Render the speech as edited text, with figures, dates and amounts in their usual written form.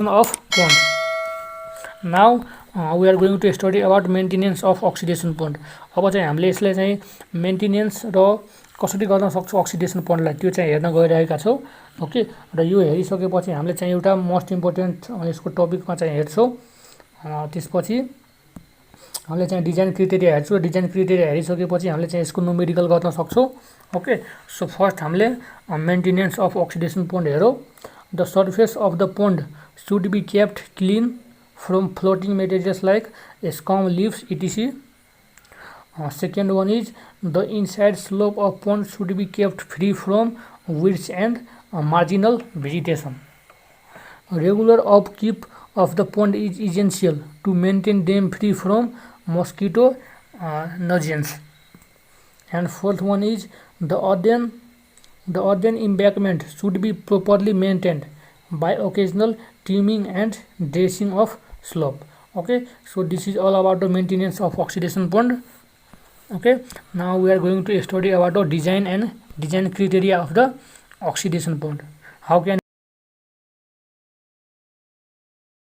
of pond. Now we are going to study about maintenance of oxidation pond. अब चाहिँ हामीले यसलाई चाहिँ मेन्टेनेन्स र कसरी गर्न सक्छौँ अक्सिडेसन पन्डलाई त्यो चाहिँ हेर्न गइरहेका छौँ. ओके, र यो हेरिसकेपछि हामीले चाहिँ एउटा मोस्ट इम्पोर्टेन्ट यसको टपिकमा चाहिँ हेर्छौँ. त्यसपछि हामीले चाहिँ डिजाइन क्राइटेरिया हेर्छौँ. डिजाइन क्राइटेरिया हेरिसकेपछि हामीले चाहिँ यसको न्युमेरिकल गर्न सक्छौँ. ओके, सो फर्स्ट हामीले मेन्टेनेन्स अफ अक्सिडेसन पन्ड हेरौँ. The surface of the pond should be kept clean from floating materials like scum, leaves, etc. Second one is the inside slope of pond should be kept free from weeds and marginal vegetation. Regular upkeep of the pond is essential to maintain them free from mosquito nuisance. And fourth one is the earthen embankment should be properly maintained by occasional trimming and dressing of slope. Okay, so this is all about the maintenance of oxidation pond. Okay, now we are going to study about the design and design criteria of the oxidation pond. How can